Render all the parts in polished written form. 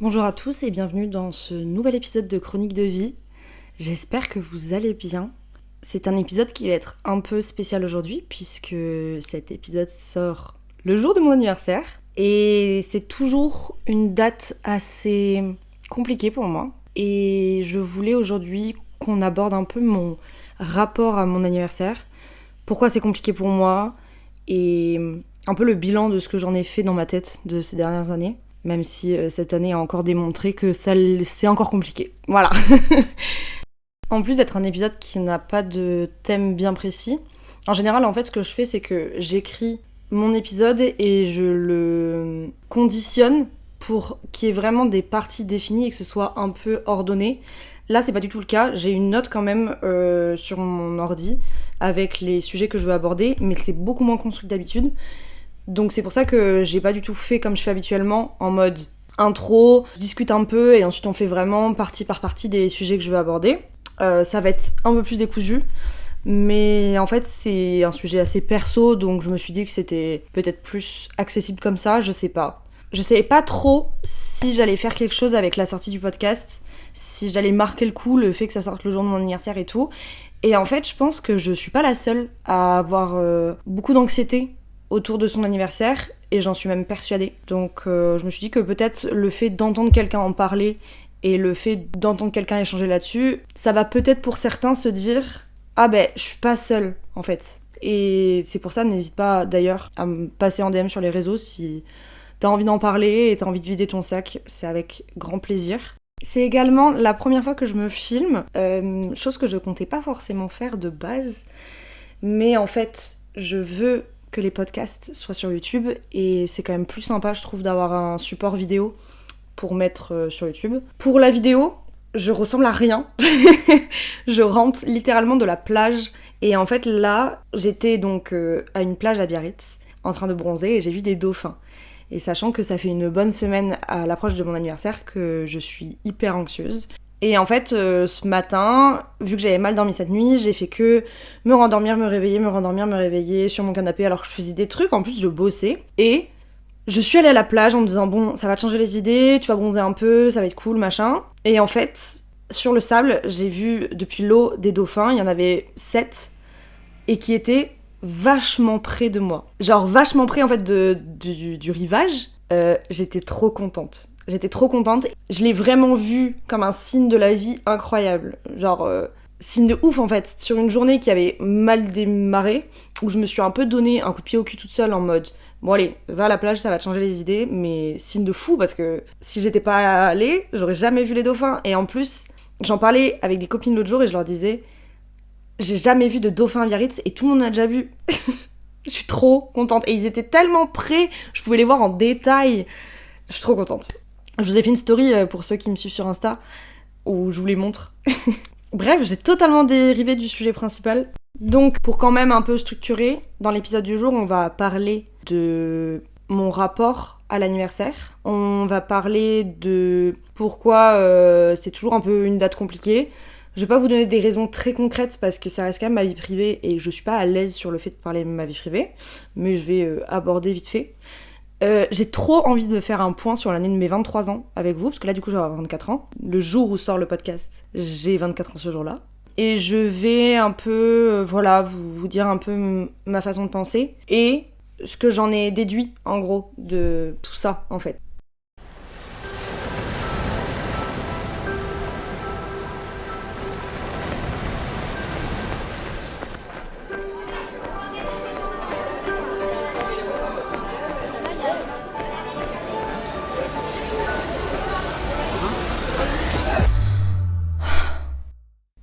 Bonjour à tous et bienvenue dans ce nouvel épisode de Chronique de vie. J'espère que vous allez bien. C'est un épisode qui va être un peu spécial aujourd'hui puisque cet épisode sort le jour de mon anniversaire. Et c'est toujours une date assez compliquée pour moi. Et je voulais aujourd'hui qu'on aborde un peu mon rapport à mon anniversaire. Pourquoi c'est compliqué pour moi et un peu le bilan de ce que j'en ai fait dans ma tête de ces dernières années. Même si cette année a encore démontré que c'est encore compliqué. Voilà. En plus d'être un épisode qui n'a pas de thème bien précis, en général, en fait, ce que je fais, c'est que j'écris mon épisode et je le conditionne pour qu'il y ait vraiment des parties définies et que ce soit un peu ordonné. Là, c'est pas du tout le cas. J'ai une note quand même sur mon ordi avec les sujets que je veux aborder, mais c'est beaucoup moins construit que d'habitude. Donc c'est pour ça que j'ai pas du tout fait comme je fais habituellement, en mode intro, je discute un peu et ensuite on fait vraiment partie par partie des sujets que je veux aborder. Ça va être un peu plus décousu, mais en fait c'est un sujet assez perso, donc je me suis dit que c'était peut-être plus accessible comme ça, je sais pas. Je savais pas trop si j'allais faire quelque chose avec la sortie du podcast, si j'allais marquer le coup, le fait que ça sorte le jour de mon anniversaire et tout. Et en fait je pense que je suis pas la seule à avoir beaucoup d'anxiété autour de son anniversaire, et j'en suis même persuadée. Donc je me suis dit que peut-être le fait d'entendre quelqu'un en parler et le fait d'entendre quelqu'un échanger là-dessus, ça va peut-être pour certains se dire « Ah ben, je suis pas seule, en fait ». Et c'est pour ça, n'hésite pas d'ailleurs à me passer en DM sur les réseaux si t'as envie d'en parler et t'as envie de vider ton sac, c'est avec grand plaisir. C'est également la première fois que je me filme, chose que je comptais pas forcément faire de base, mais en fait, je veux que les podcasts soient sur YouTube et c'est quand même plus sympa je trouve d'avoir un support vidéo pour mettre sur YouTube. Pour la vidéo, je ressemble à rien. Je rentre littéralement de la plage et en fait là, j'étais donc à une plage à Biarritz en train de bronzer et j'ai vu des dauphins. Et sachant que ça fait une bonne semaine à l'approche de mon anniversaire que je suis hyper anxieuse. Et en fait, ce matin, vu que j'avais mal dormi cette nuit, j'ai fait que me rendormir, me réveiller sur mon canapé alors que je faisais des trucs. En plus, je bossais. Et je suis allée à la plage en me disant, bon, ça va te changer les idées, tu vas bronzer un peu, ça va être cool, machin. Et en fait, sur le sable, j'ai vu depuis l'eau des dauphins, il y en avait 7, et qui étaient vachement près de moi. Genre vachement près, en fait, du rivage. J'étais trop contente. Je l'ai vraiment vu comme un signe de la vie incroyable. Genre, signe de ouf en fait. Sur une journée qui avait mal démarré, où je me suis un peu donné un coup de pied au cul toute seule en mode bon allez, va à la plage, ça va te changer les idées, mais signe de fou parce que si j'étais pas allée, j'aurais jamais vu les dauphins. Et en plus, j'en parlais avec des copines l'autre jour et je leur disais j'ai jamais vu de dauphins à Biarritz et tout le monde a déjà vu. Je suis trop contente. Et ils étaient tellement près, je pouvais les voir en détail. Je suis trop contente. Je vous ai fait une story pour ceux qui me suivent sur Insta, où je vous les montre. Bref, j'ai totalement dérivé du sujet principal. Donc, pour quand même un peu structurer, dans l'épisode du jour, on va parler de mon rapport à l'anniversaire. On va parler de pourquoi c'est toujours un peu une date compliquée. Je vais pas vous donner des raisons très concrètes parce que ça reste quand même ma vie privée et je suis pas à l'aise sur le fait de parler de ma vie privée, mais je vais aborder vite fait. J'ai trop envie de faire un point sur l'année de mes 23 ans avec vous, parce que là du coup je vais avoir 24 ans. Le jour où sort le podcast, j'ai 24 ans ce jour-là. Et je vais un peu, vous dire un peu ma façon de penser et ce que j'en ai déduit en gros de tout ça en fait.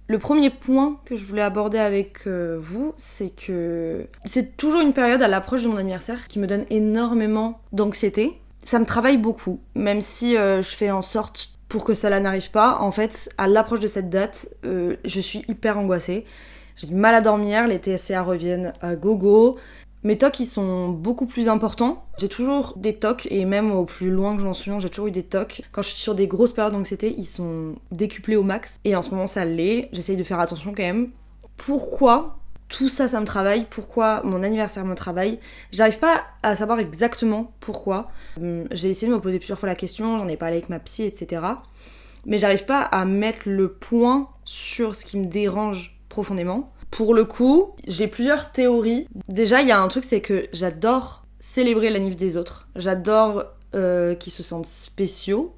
Le premier point que je voulais aborder avec vous, c'est que c'est toujours une période à l'approche de mon anniversaire qui me donne énormément d'anxiété. Ça me travaille beaucoup, même si je fais en sorte pour que ça n'arrive pas. En fait, à l'approche de cette date, je suis hyper angoissée. J'ai du mal à dormir, les TSCA reviennent à gogo. Mes tocs, ils sont beaucoup plus importants. J'ai toujours des tocs, et même au plus loin que j'en suis, j'ai toujours eu des tocs. Quand je suis sur des grosses périodes d'anxiété, ils sont décuplés au max. Et en ce moment, ça l'est. J'essaye de faire attention quand même. Pourquoi tout ça, ça me travaille, pourquoi mon anniversaire me travaille. J'arrive pas à savoir exactement pourquoi. J'ai essayé de me poser plusieurs fois la question, j'en ai parlé avec ma psy, etc. Mais j'arrive pas à mettre le point sur ce qui me dérange profondément. Pour le coup, j'ai plusieurs théories. Déjà, il y a un truc, c'est que j'adore célébrer la nif des autres. J'adore qu'ils se sentent spéciaux.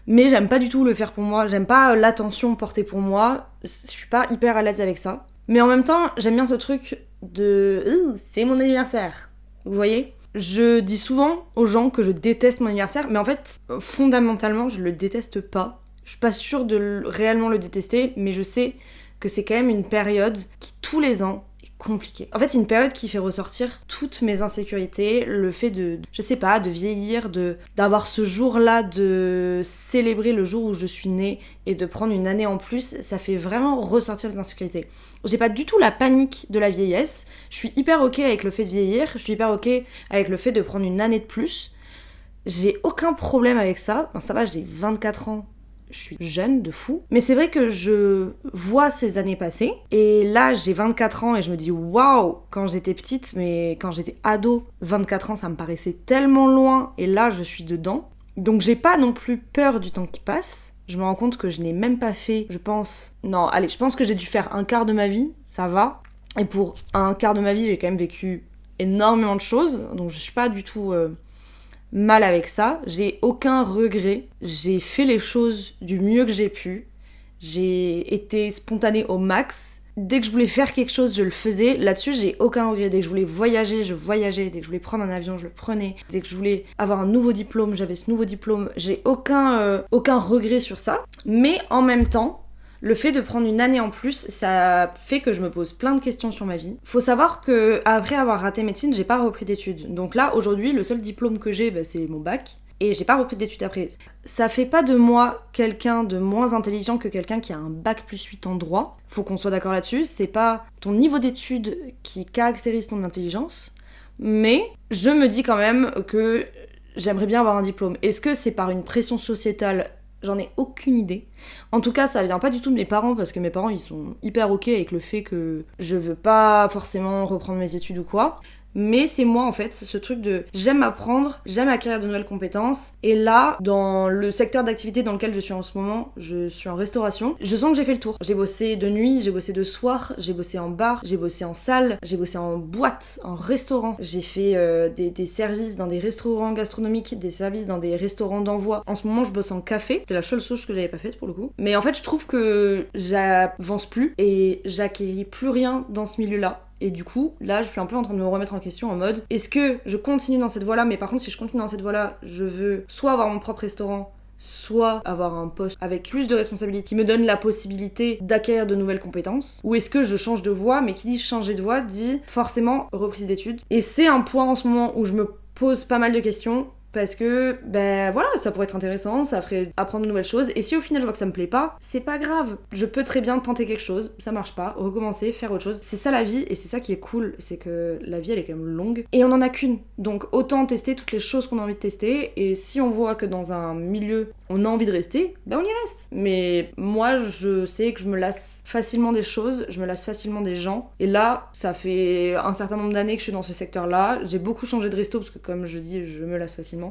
Mais j'aime pas du tout le faire pour moi. J'aime pas l'attention portée pour moi. Je suis pas hyper à l'aise avec ça. Mais en même temps, j'aime bien ce truc de c'est mon anniversaire. Vous voyez ? Je dis souvent aux gens que je déteste mon anniversaire, mais en fait, fondamentalement, je le déteste pas. Je suis pas sûre de réellement le détester, mais je sais que c'est quand même une période qui, tous les ans, est compliquée. En fait, c'est une période qui fait ressortir toutes mes insécurités, le fait je sais pas, de vieillir, d'avoir ce jour-là, de célébrer le jour où je suis née et de prendre une année en plus, ça fait vraiment ressortir les insécurités. J'ai pas du tout la panique de la vieillesse, je suis hyper ok avec le fait de vieillir, je suis hyper ok avec le fait de prendre une année de plus. J'ai aucun problème avec ça, enfin, ça va, j'ai 24 ans. Je suis jeune de fou. Mais c'est vrai que je vois ces années passer. Et là, j'ai 24 ans et je me dis waouh, quand j'étais petite, mais quand j'étais ado, 24 ans, ça me paraissait tellement loin. Et là, je suis dedans. Donc, j'ai pas non plus peur du temps qui passe. Je me rends compte que je n'ai même pas fait, je pense que j'ai dû faire un quart de ma vie. Ça va. Et pour un quart de ma vie, j'ai quand même vécu énormément de choses. Donc, je suis pas du tout mal avec ça, j'ai aucun regret, j'ai fait les choses du mieux que j'ai pu, j'ai été spontanée au max, dès que je voulais faire quelque chose, je le faisais, là-dessus j'ai aucun regret, dès que je voulais voyager, je voyageais, dès que je voulais prendre un avion, je le prenais, dès que je voulais avoir un nouveau diplôme, j'avais ce nouveau diplôme, j'ai aucun regret sur ça, mais en même temps, le fait de prendre une année en plus, ça fait que je me pose plein de questions sur ma vie. Faut savoir que après avoir raté médecine, j'ai pas repris d'études. Donc là, aujourd'hui, le seul diplôme que j'ai, c'est mon bac. Et j'ai pas repris d'études après. Ça fait pas de moi quelqu'un de moins intelligent que quelqu'un qui a un bac plus 8 en droit. Faut qu'on soit d'accord là-dessus. C'est pas ton niveau d'études qui caractérise ton intelligence. Mais je me dis quand même que j'aimerais bien avoir un diplôme. Est-ce que c'est par une pression sociétale ? J'en ai aucune idée. En tout cas, ça vient pas du tout de mes parents, parce que mes parents, ils sont hyper ok avec le fait que je veux pas forcément reprendre mes études ou quoi. Mais c'est moi, en fait, ce truc de j'aime apprendre, j'aime acquérir de nouvelles compétences. Et là, dans le secteur d'activité dans lequel je suis en ce moment, je suis en restauration, je sens que j'ai fait le tour. J'ai bossé de nuit, j'ai bossé de soir, j'ai bossé en bar, j'ai bossé en salle, j'ai bossé en boîte, en restaurant. J'ai fait des services dans des restaurants gastronomiques, des services dans des restaurants d'envoi. En ce moment, je bosse en café. C'est la seule chose que j'avais pas faite pour le coup. Mais en fait, je trouve que j'avance plus et j'acquéris plus rien dans ce milieu-là. Et du coup, là, je suis un peu en train de me remettre en question en mode, est-ce que je continue dans cette voie-là, mais par contre, si je continue dans cette voie-là, je veux soit avoir mon propre restaurant, soit avoir un poste avec plus de responsabilités qui me donne la possibilité d'acquérir de nouvelles compétences, ou est-ce que je change de voie, mais qui dit changer de voie dit forcément reprise d'études. Et c'est un point en ce moment où je me pose pas mal de questions, parce que, voilà, ça pourrait être intéressant, ça ferait apprendre de nouvelles choses, et si au final je vois que ça me plaît pas, c'est pas grave. Je peux très bien tenter quelque chose, ça marche pas, recommencer, faire autre chose. C'est ça la vie, et c'est ça qui est cool, c'est que la vie elle est quand même longue, et on en a qu'une. Donc autant tester toutes les choses qu'on a envie de tester, et si on voit que dans un milieu on a envie de rester, on y reste. Mais moi je sais que je me lasse facilement des choses, je me lasse facilement des gens, et là, ça fait un certain nombre d'années que je suis dans ce secteur-là, j'ai beaucoup changé de resto, parce que comme je dis, je me lasse facilement.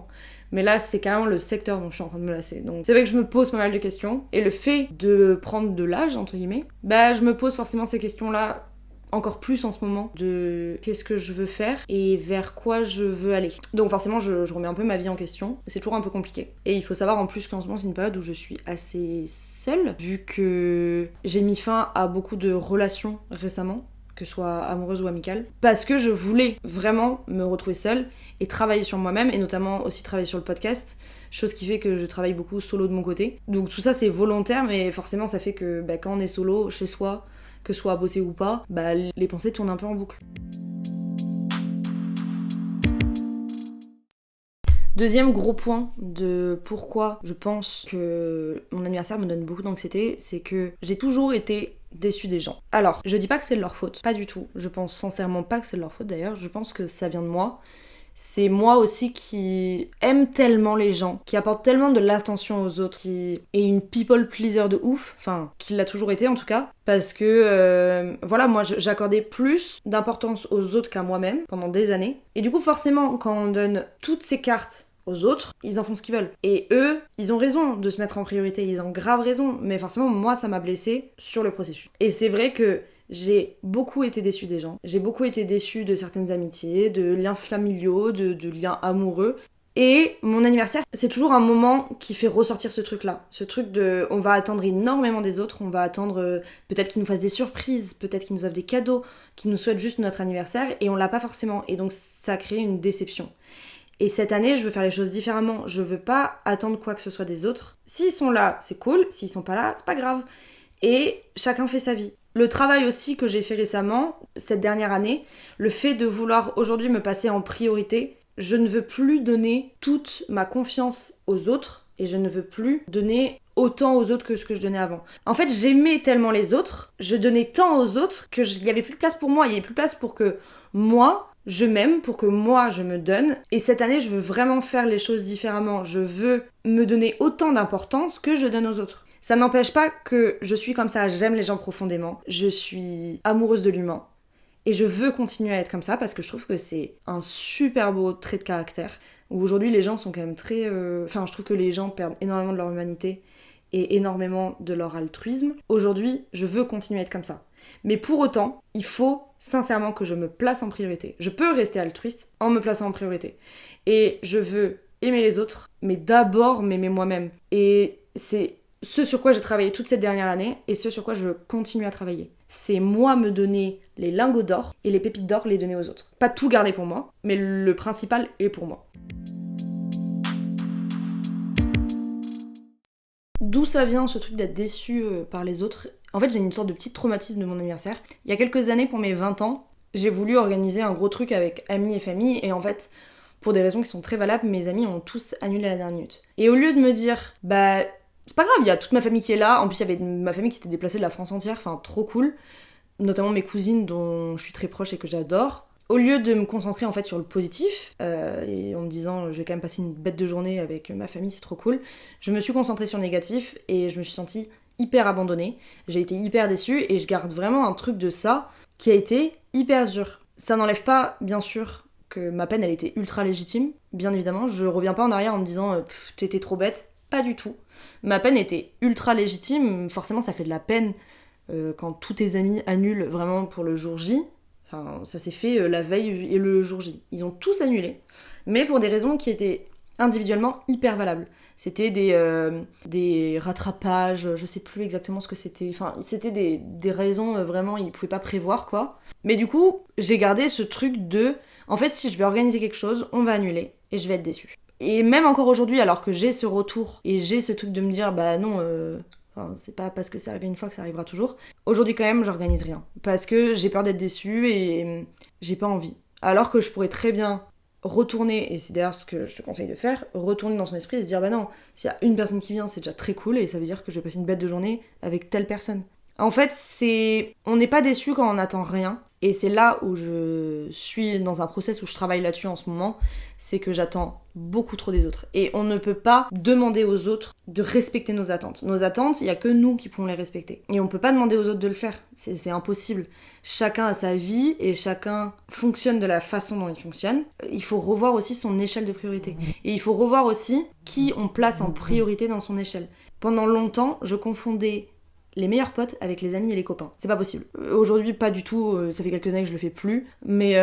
Mais là, c'est carrément le secteur dont je suis en train de me lasser. Donc c'est vrai que je me pose pas mal de questions. Et le fait de prendre de l'âge, entre guillemets, je me pose forcément ces questions-là encore plus en ce moment, de qu'est-ce que je veux faire et vers quoi je veux aller. Donc forcément, je remets un peu ma vie en question. C'est toujours un peu compliqué. Et il faut savoir en plus qu'en ce moment, c'est une période où je suis assez seule, vu que j'ai mis fin à beaucoup de relations récemment, que ce soit amoureuse ou amicale, parce que je voulais vraiment me retrouver seule et travailler sur moi-même, et notamment aussi travailler sur le podcast, chose qui fait que je travaille beaucoup solo de mon côté. Donc tout ça c'est volontaire, mais forcément ça fait que quand on est solo, chez soi, que ce soit à bosser ou pas, les pensées tournent un peu en boucle. Deuxième gros point de pourquoi je pense que mon anniversaire me donne beaucoup d'anxiété, c'est que j'ai toujours été déçue des gens. Alors, je dis pas que c'est de leur faute, pas du tout. Je pense sincèrement pas que c'est de leur faute d'ailleurs, je pense que ça vient de moi. C'est moi aussi qui aime tellement les gens, qui apporte tellement de l'attention aux autres, qui est une people pleaser de ouf, enfin, qui l'a toujours été en tout cas, parce que, voilà, moi j'accordais plus d'importance aux autres qu'à moi-même pendant des années. Et du coup, forcément, quand on donne toutes ces cartes aux autres, ils en font ce qu'ils veulent. Et eux, ils ont raison de se mettre en priorité, ils ont grave raison, mais forcément, moi, ça m'a blessée sur le processus. Et c'est vrai que j'ai beaucoup été déçue des gens, j'ai beaucoup été déçue de certaines amitiés, de liens familiaux, de liens amoureux. Et mon anniversaire, c'est toujours un moment qui fait ressortir ce truc-là. Ce truc de... On va attendre énormément des autres, on va attendre peut-être qu'ils nous fassent des surprises, peut-être qu'ils nous offrent des cadeaux, qu'ils nous souhaitent juste notre anniversaire, et on l'a pas forcément. Et donc ça crée une déception. Et cette année, je veux faire les choses différemment. Je veux pas attendre quoi que ce soit des autres. S'ils sont là, c'est cool. S'ils sont pas là, c'est pas grave. Et chacun fait sa vie. Le travail aussi que j'ai fait récemment, cette dernière année, le fait de vouloir aujourd'hui me passer en priorité, je ne veux plus donner toute ma confiance aux autres et je ne veux plus donner autant aux autres que ce que je donnais avant. En fait, j'aimais tellement les autres, je donnais tant aux autres que il y avait plus de place pour moi, il y avait plus de place pour que moi, je m'aime, pour que moi, je me donne. Et cette année, je veux vraiment faire les choses différemment. Je veux me donner autant d'importance que je donne aux autres. Ça n'empêche pas que je suis comme ça, j'aime les gens profondément, je suis amoureuse de l'humain. Et je veux continuer à être comme ça parce que je trouve que c'est un super beau trait de caractère. Où aujourd'hui, les gens sont quand même très... Enfin, je trouve que les gens perdent énormément de leur humanité et énormément de leur altruisme. Aujourd'hui, je veux continuer à être comme ça. Mais pour autant, il faut sincèrement que je me place en priorité. Je peux rester altruiste en me plaçant en priorité. Et je veux aimer les autres, mais d'abord m'aimer moi-même. Et c'est ce sur quoi j'ai travaillé toute cette dernière année et ce sur quoi je veux continuer à travailler. C'est moi me donner les lingots d'or et les pépites d'or les donner aux autres. Pas tout garder pour moi, mais le principal est pour moi. D'où ça vient ce truc d'être déçu par les autres? En fait, j'ai une sorte de petit traumatisme de mon anniversaire. Il y a quelques années, pour mes 20 ans, j'ai voulu organiser un gros truc avec amis et famille et en fait, pour des raisons qui sont très valables, mes amis ont tous annulé à la dernière minute. Et au lieu de me dire, bah... c'est pas grave, il y a toute ma famille qui est là. En plus, il y avait ma famille qui s'était déplacée de la France entière, enfin trop cool. Notamment mes cousines dont je suis très proche et que j'adore. Au lieu de me concentrer en fait sur le positif, et en me disant je vais quand même passer une bête de journée avec ma famille, c'est trop cool, je me suis concentrée sur le négatif et je me suis sentie hyper abandonnée. J'ai été hyper déçue et je garde vraiment un truc de ça qui a été hyper dur. Ça n'enlève pas, bien sûr, que ma peine elle était ultra légitime, bien évidemment. Je reviens pas en arrière en me disant t'étais trop bête. Pas du tout. Ma peine était ultra légitime, forcément ça fait de la peine quand tous tes amis annulent vraiment pour le jour J. Enfin, ça s'est fait la veille et le jour J. Ils ont tous annulé, mais pour des raisons qui étaient individuellement hyper valables. C'était des rattrapages, je sais plus exactement ce que c'était. Enfin, c'était des raisons vraiment, ils pouvaient pas prévoir quoi. Mais du coup, j'ai gardé ce truc de... En fait, si je vais organiser quelque chose, on va annuler et je vais être déçue. Et même encore aujourd'hui, alors que j'ai ce retour et j'ai ce truc de me dire bah non, c'est pas parce que c'est arrivé une fois que ça arrivera toujours. Aujourd'hui quand même, j'organise rien parce que j'ai peur d'être déçue et j'ai pas envie. Alors que je pourrais très bien retourner, et c'est d'ailleurs ce que je te conseille de faire, retourner dans son esprit et se dire bah non, s'il y a une personne qui vient, c'est déjà très cool et ça veut dire que je vais passer une bête de journée avec telle personne. En fait, on n'est pas déçu quand on n'attend rien. Et c'est là où je suis dans un process où je travaille là-dessus en ce moment, c'est que j'attends beaucoup trop des autres. Et on ne peut pas demander aux autres de respecter nos attentes. Nos attentes, il n'y a que nous qui pouvons les respecter. Et on ne peut pas demander aux autres de le faire. C'est impossible. Chacun a sa vie et chacun fonctionne de la façon dont il fonctionne. Il faut revoir aussi son échelle de priorité. Et il faut revoir aussi qui on place en priorité dans son échelle. Pendant longtemps, je confondais les meilleurs potes avec les amis et les copains. C'est pas possible. Aujourd'hui, pas du tout, ça fait quelques années que je le fais plus, mais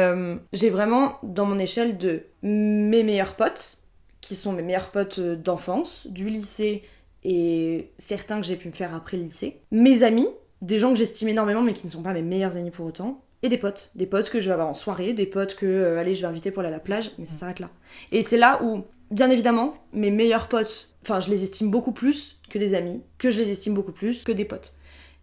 j'ai vraiment dans mon échelle de mes meilleurs potes, qui sont mes meilleurs potes d'enfance, du lycée et certains que j'ai pu me faire après le lycée, mes amis, des gens que j'estime énormément mais qui ne sont pas mes meilleurs amis pour autant, et des potes que je vais avoir en soirée, des potes que allez, je vais inviter pour aller à la plage, mais ça s'arrête là. Et c'est là où, bien évidemment, mes meilleurs potes, enfin je les estime beaucoup plus que des amis, que je les estime beaucoup plus que des potes.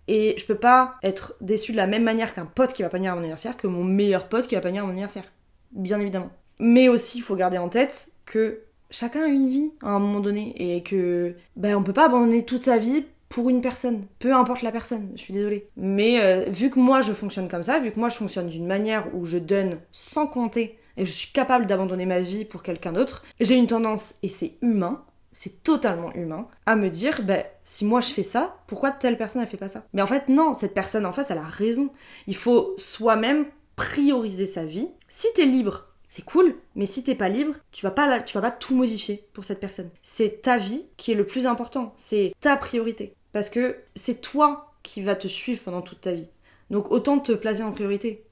Et je peux pas être déçue de la même manière qu'un pote qui va pas venir à mon anniversaire que mon meilleur pote qui va pas venir à mon anniversaire. Bien évidemment. Mais aussi, il faut garder en tête que chacun a une vie à un moment donné et que on peut pas abandonner toute sa vie pour une personne. Peu importe la personne, je suis désolée. Mais vu que moi je fonctionne comme ça, vu que moi je fonctionne d'une manière où je donne sans compter et je suis capable d'abandonner ma vie pour quelqu'un d'autre, j'ai une tendance, et c'est humain, c'est totalement humain, à me dire, si moi je fais ça, pourquoi telle personne elle fait pas ça? Mais en fait non, cette personne en face elle a raison. Il faut soi-même prioriser sa vie. Si t'es libre, c'est cool, mais si t'es pas libre, tu vas pas tout modifier pour cette personne. C'est ta vie qui est le plus important, c'est ta priorité. Parce que c'est toi qui vas te suivre pendant toute ta vie. Donc autant te placer en priorité.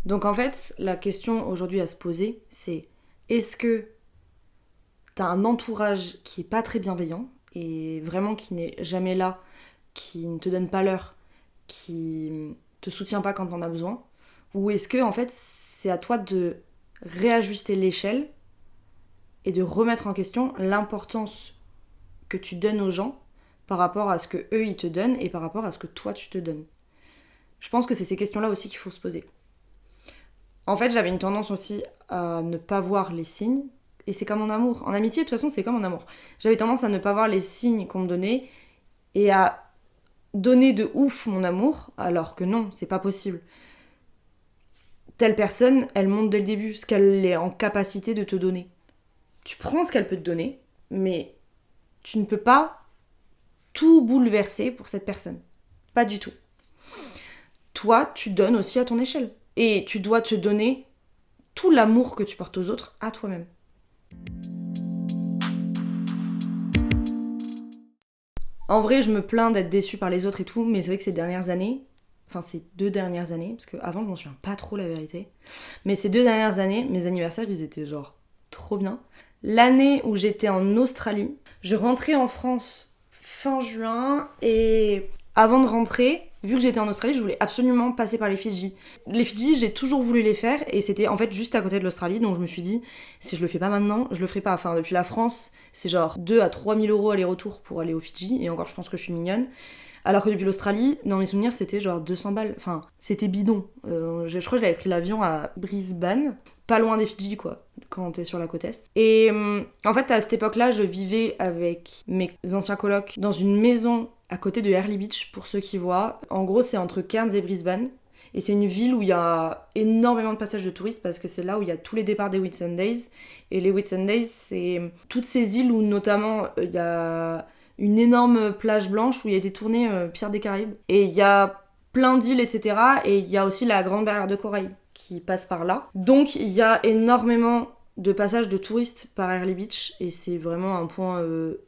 Donc en fait, la question aujourd'hui à se poser, c'est est-ce que t'as un entourage qui est pas très bienveillant et vraiment qui n'est jamais là, qui ne te donne pas l'heure, qui te soutient pas quand t'en as besoin? Ou est-ce que en fait c'est à toi de réajuster l'échelle et de remettre en question l'importance que tu donnes aux gens par rapport à ce que eux ils te donnent et par rapport à ce que toi tu te donnes? Je pense que c'est ces questions-là aussi qu'il faut se poser. En fait, j'avais une tendance aussi à ne pas voir les signes, et c'est comme en amour. En amitié, de toute façon, c'est comme en amour. J'avais tendance à ne pas voir les signes qu'on me donnait et à donner de ouf mon amour, alors que non, c'est pas possible. Telle personne, elle montre dès le début ce qu'elle est en capacité de te donner. Tu prends ce qu'elle peut te donner, mais tu ne peux pas tout bouleverser pour cette personne. Pas du tout. Toi, tu donnes aussi à ton échelle. Et tu dois te donner tout l'amour que tu portes aux autres à toi-même. En vrai, je me plains d'être déçue par les autres et tout, mais c'est vrai que ces 2 dernières années, parce qu'avant je m'en souviens pas trop la vérité, mais ces 2 dernières années, mes anniversaires, ils étaient genre trop bien. L'année où j'étais en Australie, je rentrais en France fin juin, et avant de rentrer, vu que j'étais en Australie, je voulais absolument passer par les Fidji. Les Fidji, j'ai toujours voulu les faire, et c'était en fait juste à côté de l'Australie, donc je me suis dit, si je le fais pas maintenant, je le ferai pas. Enfin, depuis la France, c'est genre 2 à 3 000 € aller-retour pour aller aux Fidji, et encore je pense que je suis mignonne. Alors que depuis l'Australie, dans mes souvenirs, c'était genre 200 balles. Enfin, c'était bidon. Je crois que j'avais pris l'avion à Brisbane, pas loin des Fidji, quoi, quand t'es sur la côte est. Et en fait, à cette époque-là, je vivais avec mes anciens colocs dans une maison à côté de Early Beach, pour ceux qui voient. En gros, c'est entre Cairns et Brisbane. Et c'est une ville où il y a énormément de passages de touristes, parce que c'est là où il y a tous les départs des Whitsundays. Et les Whitsundays, c'est toutes ces îles où notamment il y a une énorme plage blanche où il y a été tourné Pirates des Caraïbes. Et il y a plein d'îles, etc. Et il y a aussi la Grande Barrière de Corail qui passe par là. Donc il y a énormément de passages de touristes par Early Beach, et c'est vraiment un point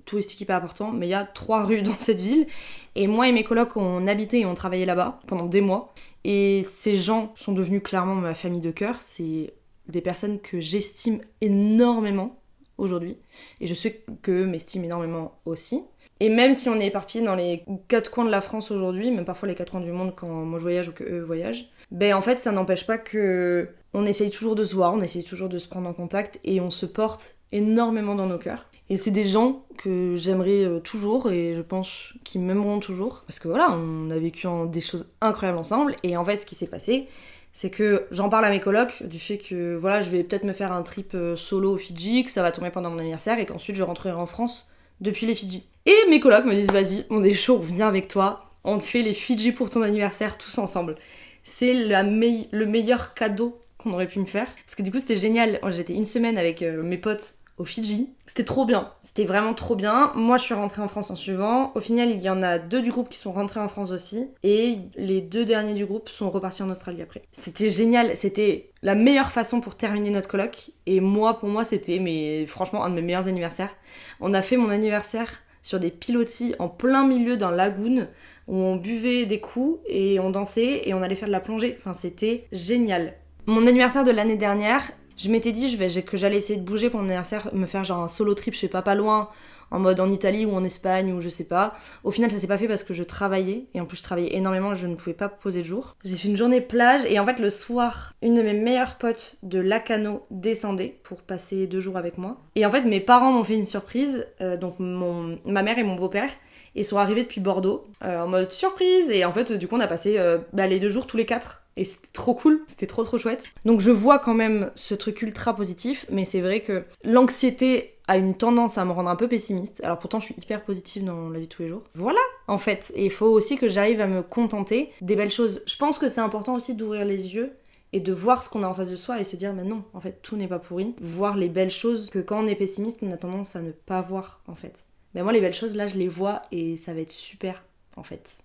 touristique hyper important. Mais il y a 3 rues dans cette ville, et moi et mes colocs, on habitait et on travaillait là-bas pendant des mois. Et ces gens sont devenus clairement ma famille de cœur. C'est des personnes que j'estime énormément aujourd'hui, et je sais qu'eux m'estiment énormément aussi. Et même si on est éparpillés dans les 4 coins de la France aujourd'hui, même parfois les 4 coins du monde quand moi je voyage ou que eux voyagent, en fait ça n'empêche pas que on essaye toujours de se voir, on essaye toujours de se prendre en contact, et on se porte énormément dans nos cœurs. Et c'est des gens que j'aimerais toujours, et je pense qu'ils m'aimeront toujours, parce que voilà, on a vécu des choses incroyables ensemble. Et en fait, ce qui s'est passé, c'est que j'en parle à mes colocs du fait que voilà, je vais peut-être me faire un trip solo aux Fidji, que ça va tomber pendant mon anniversaire, et qu'ensuite je rentrerai en France depuis les Fidji. Et mes colocs me disent, vas-y, on est chaud, viens avec toi, on te fait les Fidji pour ton anniversaire tous ensemble. C'est le meilleur cadeau qu'on aurait pu me faire, parce que du coup c'était génial. J'étais une semaine avec mes potes aux Fidji, c'était trop bien, c'était vraiment trop bien. Moi je suis rentrée en France en suivant. Au final il y en a 2 du groupe qui sont rentrés en France aussi, et les 2 derniers du groupe sont repartis en Australie après. C'était génial, c'était la meilleure façon pour terminer notre colloque, et pour moi c'était franchement un de mes meilleurs anniversaires. On a fait mon anniversaire sur des pilotis en plein milieu d'un lagoon où on buvait des coups et on dansait et on allait faire de la plongée. Enfin, c'était génial. Mon anniversaire de l'année dernière, je m'étais dit que j'allais essayer de bouger pour mon anniversaire, me faire genre un solo trip, je sais pas loin, en mode en Italie ou en Espagne ou je sais pas. Au final, ça s'est pas fait parce que je travaillais, et en plus je travaillais énormément et je ne pouvais pas poser de jour. J'ai fait une journée plage, et en fait le soir, une de mes meilleures potes de Lacanau descendait pour passer 2 jours avec moi. Et en fait mes parents m'ont fait une surprise, donc ma mère et mon beau-père, et sont arrivés depuis Bordeaux en mode surprise, et en fait du coup on a passé les 2 jours tous les 4. Et c'était trop cool, c'était trop chouette. Donc je vois quand même ce truc ultra positif, mais c'est vrai que l'anxiété a une tendance à me rendre un peu pessimiste. Alors pourtant je suis hyper positive dans la vie de tous les jours. Voilà, en fait. Et il faut aussi que j'arrive à me contenter des belles choses. Je pense que c'est important aussi d'ouvrir les yeux et de voir ce qu'on a en face de soi et se dire mais non, en fait tout n'est pas pourri, voir les belles choses que quand on est pessimiste on a tendance à ne pas voir en fait. Mais moi les belles choses là je les vois et ça va être super en fait.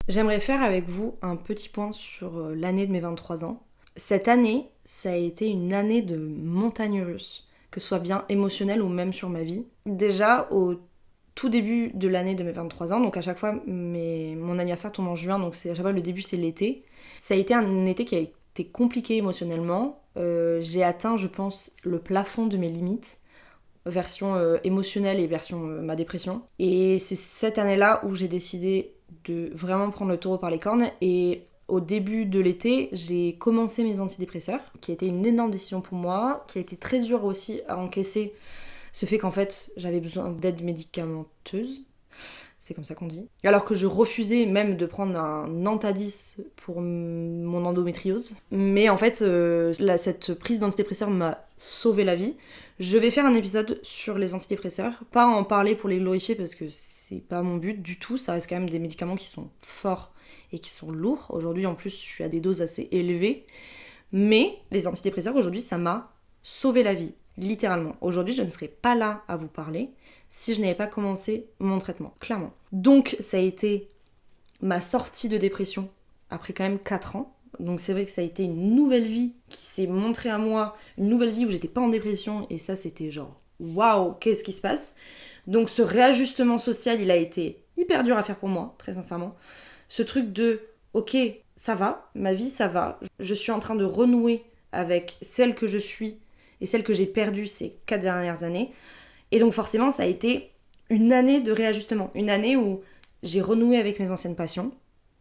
J'aimerais faire avec vous un petit point sur l'année de mes 23 ans. Cette année, ça a été une année de montagne russe, que ce soit bien émotionnelle ou même sur ma vie. Déjà, au tout début de l'année de mes 23 ans, donc à chaque fois, mon anniversaire tombe en juin, donc à chaque fois le début c'est l'été. Ça a été un été qui a été compliqué émotionnellement. J'ai atteint, je pense, le plafond de mes limites, version émotionnelle et version ma dépression. Et c'est cette année-là où j'ai décidé de vraiment prendre le taureau par les cornes et au début de l'été, j'ai commencé mes antidépresseurs, qui a été une énorme décision pour moi, qui a été très dure aussi à encaisser, ce fait qu'en fait j'avais besoin d'aide médicamenteuse, c'est comme ça qu'on dit, alors que je refusais même de prendre un Antadis pour mon endométriose. Mais en fait, cette prise d'antidépresseurs m'a sauvé la vie. Je vais faire un épisode sur les antidépresseurs, pas en parler pour les glorifier parce que c'est pas mon but du tout, ça reste quand même des médicaments qui sont forts et qui sont lourds. Aujourd'hui en plus je suis à des doses assez élevées, mais les antidépresseurs aujourd'hui ça m'a sauvé la vie, littéralement. Aujourd'hui je ne serais pas là à vous parler si je n'avais pas commencé mon traitement, clairement. Donc ça a été ma sortie de dépression après quand même 4 ans. Donc c'est vrai que ça a été une nouvelle vie qui s'est montrée à moi, une nouvelle vie où j'étais pas en dépression et ça c'était genre waouh, qu'est-ce qui se passe? Donc ce réajustement social il a été hyper dur à faire pour moi, très sincèrement. Ce truc de ok, ça va, ma vie ça va, je suis en train de renouer avec celle que je suis et celle que j'ai perdue ces 4 dernières années. Et donc forcément ça a été une année de réajustement, une année où j'ai renoué avec mes anciennes passions.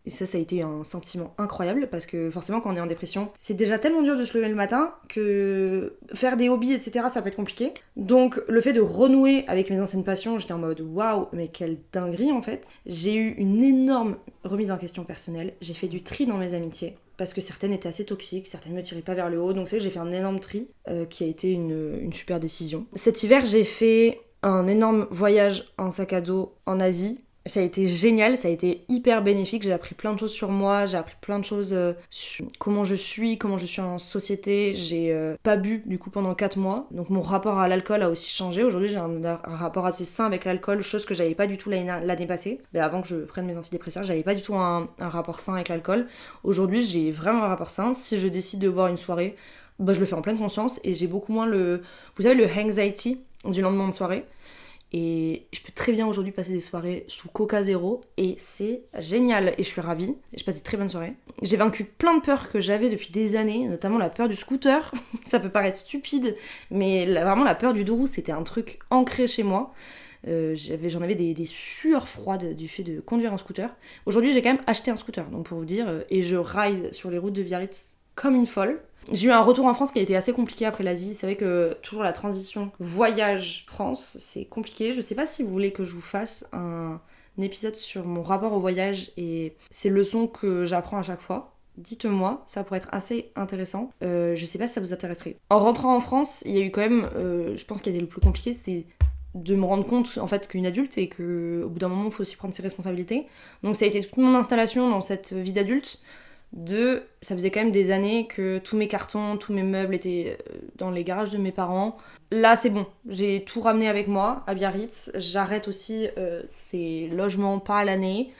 Et ça a été un sentiment incroyable parce que forcément quand on est en dépression, c'est déjà tellement dur de se lever le matin que faire des hobbies, etc. ça peut être compliqué. Donc le fait de renouer avec mes anciennes passions, j'étais en mode waouh, mais quelle dinguerie en fait. J'ai eu une énorme remise en question personnelle, j'ai fait du tri dans mes amitiés parce que certaines étaient assez toxiques, certaines me tiraient pas vers le haut, donc c'est vrai que j'ai fait un énorme tri qui a été une super décision. Cet hiver j'ai fait un énorme voyage en sac à dos en Asie. Ça a été génial, ça a été hyper bénéfique, j'ai appris plein de choses sur moi, j'ai appris plein de choses sur comment je suis en société. J'ai pas bu du coup pendant 4 mois, donc mon rapport à l'alcool a aussi changé. Aujourd'hui j'ai un rapport assez sain avec l'alcool, chose que j'avais pas du tout l'année passée. Mais avant que je prenne mes antidépresseurs, j'avais pas du tout un rapport sain avec l'alcool. Aujourd'hui j'ai vraiment un rapport sain. Si je décide de boire une soirée, bah, je le fais en pleine conscience et j'ai beaucoup moins vous savez, le anxiety du lendemain de soirée. Et je peux très bien aujourd'hui passer des soirées sous Coca Zéro et c'est génial et je suis ravie et je passe des très bonnes soirées. J'ai vaincu plein de peurs que j'avais depuis des années, notamment la peur du scooter. Ça peut paraître stupide, mais vraiment la peur du deux roues c'était un truc ancré chez moi. J'en avais des sueurs froides du fait de conduire un scooter. Aujourd'hui j'ai quand même acheté un scooter, donc pour vous dire, et je ride sur les routes de Biarritz comme une folle. J'ai eu un retour en France qui a été assez compliqué après l'Asie. C'est vrai que toujours la transition voyage-France, c'est compliqué. Je sais pas si vous voulez que je vous fasse un épisode sur mon rapport au voyage et ces leçons que j'apprends à chaque fois. Dites-moi, ça pourrait être assez intéressant. Je sais pas si ça vous intéresserait. En rentrant en France, il y a eu quand même, je pense qu'il y a été le plus compliqué, c'est de me rendre compte en fait qu'une adulte et qu'au bout d'un moment il faut aussi prendre ses responsabilités. Donc ça a été toute mon installation dans cette vie d'adulte. Ça faisait quand même des années que tous mes cartons, tous mes meubles étaient dans les garages de mes parents. Là c'est bon, j'ai tout ramené avec moi à Biarritz. J'arrête aussi ces logements pas à l'année,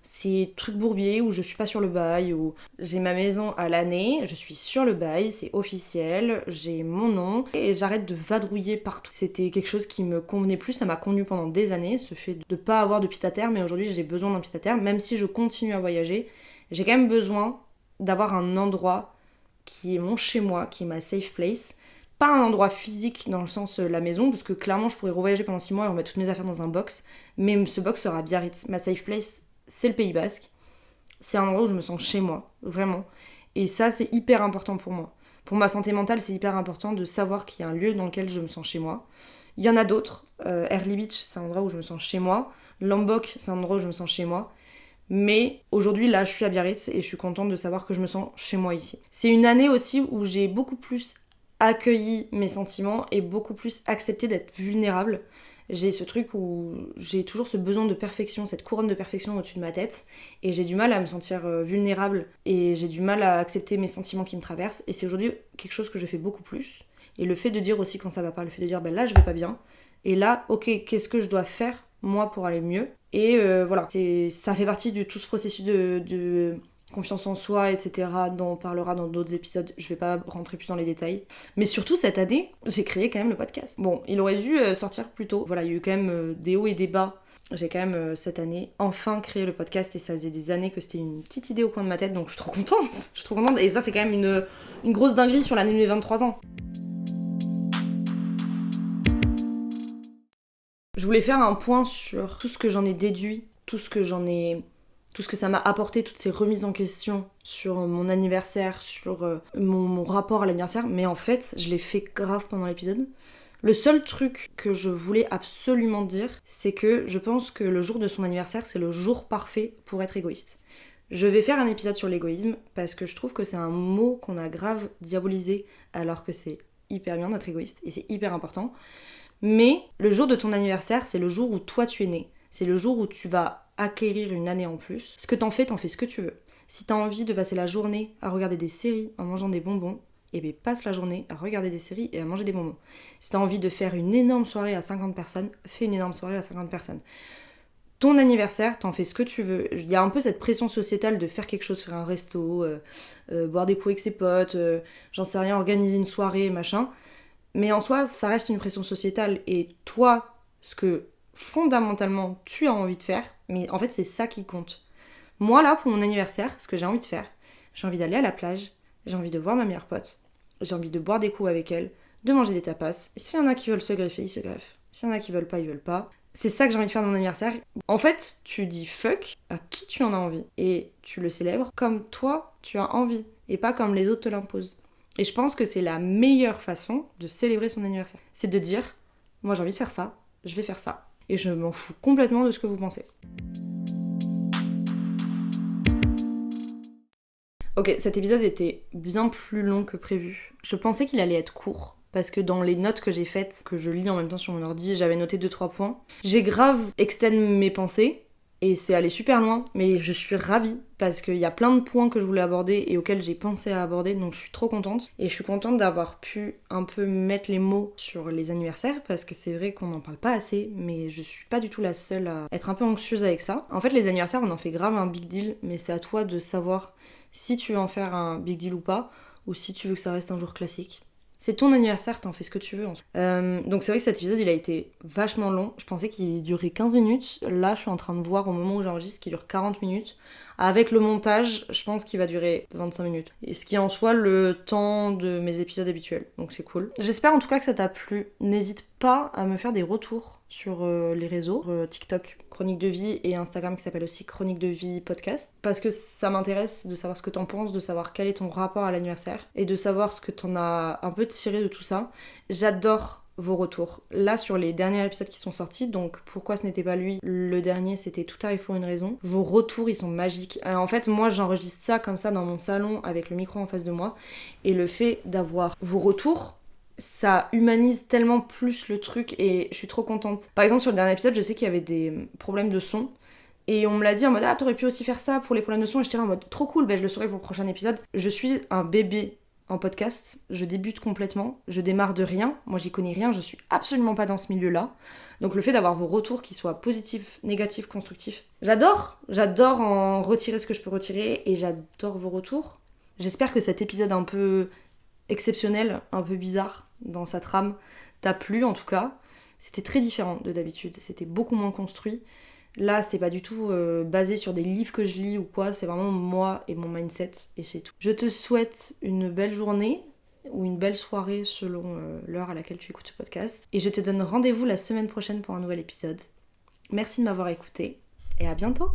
ces trucs bourbiers où je suis pas sur le bail, où j'ai ma maison à l'année, je suis sur le bail, c'est officiel, j'ai mon nom et j'arrête de vadrouiller partout. C'était quelque chose qui me convenait plus, ça m'a convenu pendant des années, ce fait de pas avoir de pied-à-terre, mais aujourd'hui j'ai besoin d'un pied-à-terre, même si je continue à voyager. J'ai quand même besoin d'avoir un endroit qui est mon chez-moi, qui est ma safe place. Pas un endroit physique dans le sens la maison, parce que clairement je pourrais revoyager pendant 6 mois et remettre toutes mes affaires dans un box. Mais ce box sera Biarritz. Ma safe place, c'est le Pays Basque. C'est un endroit où je me sens chez moi, vraiment. Et ça, c'est hyper important pour moi. Pour ma santé mentale, c'est hyper important de savoir qu'il y a un lieu dans lequel je me sens chez moi. Il y en a d'autres. Early Beach, c'est un endroit où je me sens chez moi. Lombok, c'est un endroit où je me sens chez moi. Mais aujourd'hui, là, je suis à Biarritz et je suis contente de savoir que je me sens chez moi ici. C'est une année aussi où j'ai beaucoup plus accueilli mes sentiments et beaucoup plus accepté d'être vulnérable. J'ai ce truc où j'ai toujours ce besoin de perfection, cette couronne de perfection au-dessus de ma tête, et j'ai du mal à me sentir vulnérable, et j'ai du mal à accepter mes sentiments qui me traversent, et c'est aujourd'hui quelque chose que je fais beaucoup plus. Et le fait de dire aussi quand ça va pas, le fait de dire là je vais pas bien, et là ok, qu'est-ce que je dois faire moi pour aller mieux, et voilà, ça fait partie de tout ce processus de confiance en soi, etc., dont on parlera dans d'autres épisodes. Je vais pas rentrer plus dans les détails. Mais surtout, cette année, j'ai créé quand même le podcast. Bon, il aurait dû sortir plus tôt. Voilà, il y a eu quand même des hauts et des bas. J'ai quand même, cette année, enfin créé le podcast, et ça faisait des années que c'était une petite idée au coin de ma tête, donc je suis trop contente. Je suis trop contente, et ça, c'est quand même une grosse dinguerie sur l'année de mes 23 ans. Je voulais faire un point sur tout ce que j'en ai déduit, tout ce que ça m'a apporté, toutes ces remises en question sur mon anniversaire, sur mon rapport à l'anniversaire, mais en fait, je l'ai fait grave pendant l'épisode. Le seul truc que je voulais absolument dire, c'est que je pense que le jour de son anniversaire, c'est le jour parfait pour être égoïste. Je vais faire un épisode sur l'égoïsme, parce que je trouve que c'est un mot qu'on a grave diabolisé, alors que c'est hyper bien d'être égoïste, et c'est hyper important. Mais le jour de ton anniversaire, c'est le jour où toi tu es né. C'est le jour où tu vas acquérir une année en plus. Ce que t'en fais ce que tu veux. Si t'as envie de passer la journée à regarder des séries en mangeant des bonbons, eh bien passe la journée à regarder des séries et à manger des bonbons. Si t'as envie de faire une énorme soirée à 50 personnes, fais une énorme soirée à 50 personnes. Ton anniversaire, t'en fais ce que tu veux. Il y a un peu cette pression sociétale de faire quelque chose, faire un resto, boire des coups avec ses potes, j'en sais rien, organiser une soirée, machin. Mais en soi, ça reste une pression sociétale, et toi, ce que fondamentalement tu as envie de faire, mais en fait c'est ça qui compte. Moi là, pour mon anniversaire, ce que j'ai envie de faire, j'ai envie d'aller à la plage, j'ai envie de voir ma meilleure pote, j'ai envie de boire des coups avec elle, de manger des tapas. S'il y en a qui veulent se greffer, ils se greffent. S'il y en a qui veulent pas, ils veulent pas. C'est ça que j'ai envie de faire dans mon anniversaire. En fait, tu dis fuck à qui tu en as envie, et tu le célèbres comme toi tu as envie, et pas comme les autres te l'imposent. Et je pense que c'est la meilleure façon de célébrer son anniversaire. C'est de dire, moi j'ai envie de faire ça, je vais faire ça. Et je m'en fous complètement de ce que vous pensez. Ok, cet épisode était bien plus long que prévu. Je pensais qu'il allait être court, parce que dans les notes que j'ai faites, que je lis en même temps sur mon ordi, j'avais noté 2-3 points. J'ai grave extend mes pensées, et c'est allé super loin, mais je suis ravie parce qu'il y a plein de points que je voulais aborder et auxquels j'ai pensé à aborder, donc je suis trop contente. Et je suis contente d'avoir pu un peu mettre les mots sur les anniversaires, parce que c'est vrai qu'on n'en parle pas assez, mais je suis pas du tout la seule à être un peu anxieuse avec ça. En fait, les anniversaires, on en fait grave un big deal, mais c'est à toi de savoir si tu veux en faire un big deal ou pas, ou si tu veux que ça reste un jour classique. C'est ton anniversaire, t'en fais ce que tu veux. Donc c'est vrai que cet épisode, il a été vachement long. Je pensais qu'il durait 15 minutes. Là, je suis en train de voir au moment où j'enregistre qu'il dure 40 minutes. Avec le montage, je pense qu'il va durer 25 minutes. Et ce qui est en soi le temps de mes épisodes habituels. Donc c'est cool. J'espère en tout cas que ça t'a plu. N'hésite pas à me faire des retours sur les réseaux, TikTok, Chronique de Vie, et Instagram qui s'appelle aussi Chronique de Vie Podcast. Parce que ça m'intéresse de savoir ce que t'en penses, de savoir quel est ton rapport à l'anniversaire, et de savoir ce que t'en as un peu tiré de tout ça. J'adore vos retours. Là, sur les derniers épisodes qui sont sortis, donc pourquoi ce n'était pas lui, le dernier c'était Tout arrive pour une raison. Vos retours, ils sont magiques. En fait, moi j'enregistre ça comme ça dans mon salon avec le micro en face de moi, et le fait d'avoir vos retours, ça humanise tellement plus le truc, et je suis trop contente. Par exemple, sur le dernier épisode, je sais qu'il y avait des problèmes de son, et on me l'a dit en mode ah, t'aurais pu aussi faire ça pour les problèmes de son, et je dirais en mode trop cool, ben je le saurai pour le prochain épisode. Je suis un bébé en podcast, je débute complètement, je démarre de rien, moi j'y connais rien, je suis absolument pas dans ce milieu-là. Donc le fait d'avoir vos retours qui soient positifs, négatifs, constructifs, j'adore en retirer ce que je peux retirer, et j'adore vos retours. J'espère que cet épisode un peu exceptionnel, un peu bizarre dans sa trame, t'a plu en tout cas. C'était très différent de d'habitude, c'était beaucoup moins construit. Là, c'est pas du tout basé sur des livres que je lis ou quoi, c'est vraiment moi et mon mindset, et c'est tout. Je te souhaite une belle journée ou une belle soirée selon l'heure à laquelle tu écoutes ce podcast, et je te donne rendez-vous la semaine prochaine pour un nouvel épisode. Merci de m'avoir écouté, et à bientôt!